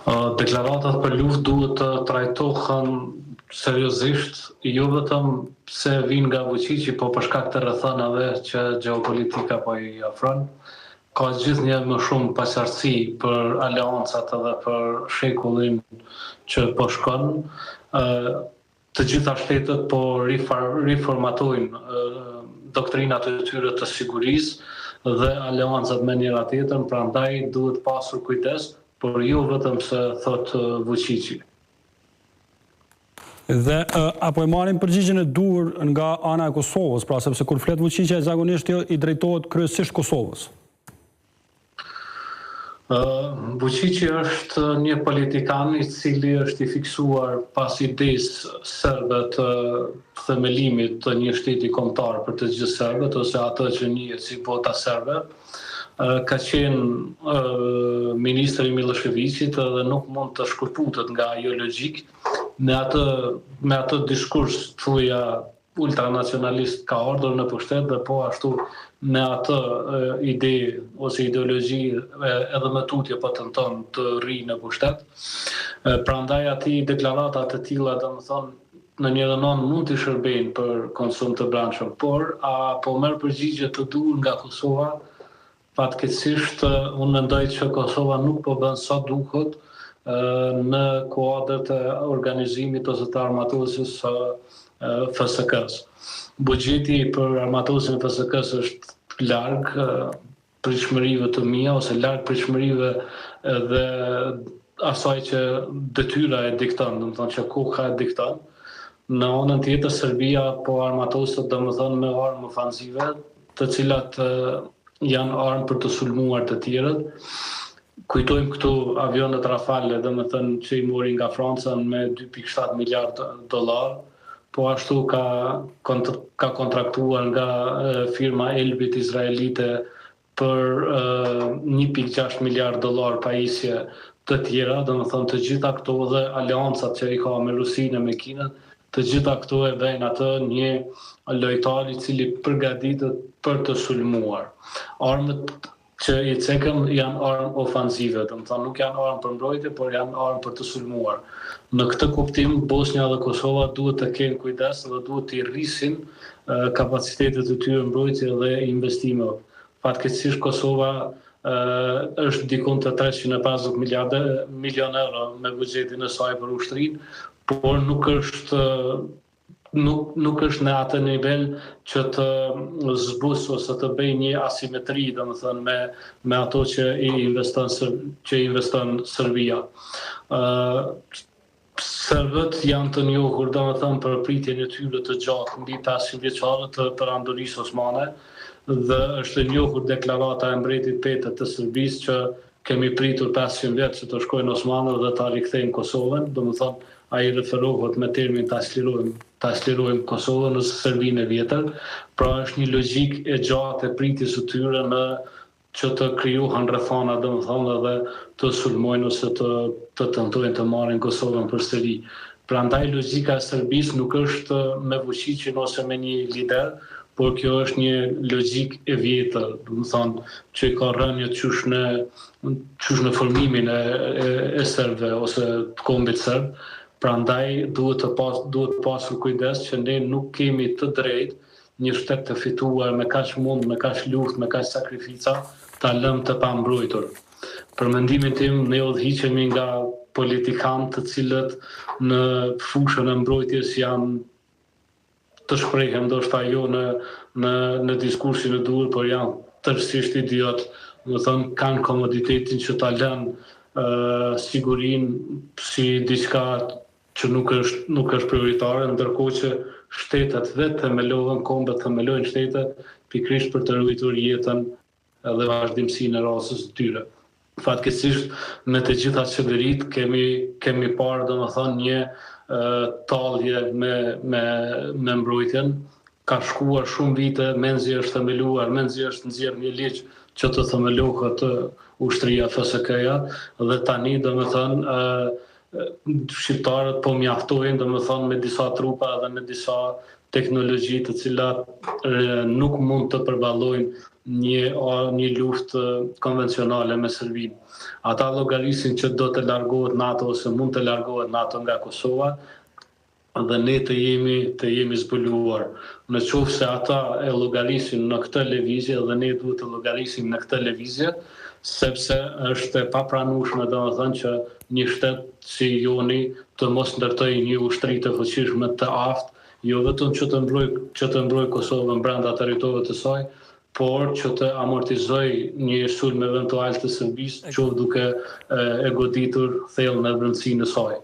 Deklaratat për luftë duhet të trajtohen seriozisht, jo vetëm se vinë nga Vučići, po për shkak të rrethonave që gjeopolitika po I ofron. Ka gjithnjë më shumë paqartësi për aleancat edhe për shekullin që po shkon. Të gjitha shtetet po riformatojnë doktrinat e tyre të sigurisë dhe aleancat me njëra tjetrën, prandaj duhet pasur kujdes, por jo vetëm se thot Vučići. Dhe apo e marrin përgjigjen e dur nga ana e Kosovës, pra sepse kur flet Vučići zakonisht I drejtohet kryesisht Kosovës. Vučići është një politikan I cili është I fiksuar pas idesë serbe të themelimit të një shteti kombëtar për të gjithë serbët ose ato që njihet si bota serbe. Ka qenë ministri I Miloševićit dhe nuk mund të shkërputet nga ajo logjik me atë diskurs thuja ultranacionalist ka ardhur në pushtet dhe po ashtu me atë ide ose ideologji edhe me tutje po tenton të rri në pushtet. Prandaj aty deklaratat e tilla domethënë në një rënon mund të shërbejnë për konsum të brendshëm, por po merr përgjigje të dur nga Kosova. Fatkeqësisht unë mendoj që Kosova nuk po bën sa duhet në kuadrat e organizimit ose të armatosjes së FSK-s. Buxheti për armatosjen e FSK-s është larg pritshmërive të mia ose larg pritshmërive dhe asaj që detyra e dikton, domethënë që koha e dikton. Në anën tjetër Serbia po armatoset domethënë me armë ofanzive, të cilat janë armë për të sulmuar të tjerët. Kujtojmë këtu avionet Rafale, domethënë që I mori nga Franca me 2.7 miliard dollar, po ashtu ka kontraktuar nga firma Elbit izraelite për 1.6 miliard dollar pajisje të tjera, domethënë të gjitha këto dhe aleancat që I ka me Rusinë e me Kinën, të gjitha këto e bëjnë atë një lojtar I cili përgatitet për të sulmuar. Armët që I cekëm janë armë ofanzive, domethënë nuk janë armë për mbrojtje, por janë armë për të sulmuar. Në këtë kuptim Bosnia dhe Kosova duhet të kenë kujdes dhe duhet të rrisin kapacitetet e tyre mbrojtje dhe investimeve. Fatkeqësisht Kosova është dikun të 350 milion euro me buxhetin e saj për ushtrinë, por nuk është në atë nivel që të zbus ose të bëjë një asimetri, domethënë me ato që investon Serbia. Serbët janë të njohur domethënë për pritjen e tyre të gjatë mbi 500 vjeçare të perandorisë osmane dhe është e njohur deklarata e mbretit Petet të Serbisë që kemi pritur 500 vjet që të shkojnë osmanët dhe ta rikthejnë Kosovën, domethënë ai referohet me termin ta çlirojmë Kosovën ose Serbinë e vjetër, pra është një logjik e gjatë e pritjes së tyre në që të krijohen rrethana domethënë dhe të sulmojnë ose të tentojnë të marrin Kosovën përsëri. Prandaj logjika e Serbisë nuk është me Vučićin ose me një lider, por kjo është një logjik e vjetër, domethënë që ka rënë qysh në formimin e serbëve ose të kombit serb. Prandaj duhet pasur kujdes që ne nuk kemi të drejtë një shtet të fituar me kaq mund, me kaq luftë, me kaq sakrifica, ta lëmë të pambrojtur. Për mendimin tim, ne udhëhiqemi nga politikanë të cilët në fushën e mbrojtjes janë të shprehjem ndoshta jo në diskursin e dur, por janë tërësisht idiot, domethënë kanë komoditetin që ta lënë sigurinë si diçka që nuk është prioritare, ndërkohë që shtetet vetë themelohen, kombet themelojnë shtetet pikërisht për të ruajtur jetën dhe vazhdimsinë e rastës së tyre. Fatkeqësisht me të gjitha qeveritë kemi parë domethënë një tallje me mbrojtjen. Ka shkuar shumë vite, menzi është themeluar, menzi është nxjerrë një ligj që të themelohet ushtria FSK-ja dhe tani domethënë shqiptarët po mjaftojnë domethënë me disa trupa dhe me disa teknologji të cilat nuk mund të përballojnë një luftë konvencionale me Serbinë. Ata llogarisin që do të largohet NATO ose mund të largohet NATO nga Kosova dhe ne të jemi zbuluar. Në qoftë se ata e llogarisin në këtë lëvizje dhe ne duhet të llogarisim në këtë lëvizje, sepse është e papranueshme domethënë që një shtet si joni të mos ndërtojë një ushtri të fuqishme të aftë, jo vetëm që të mbrojë Kosovën brenda territorëve të saj, por që të amortizoj një sulm eventual të Serbisë, që duke e goditur thellë në brendësinë e saj.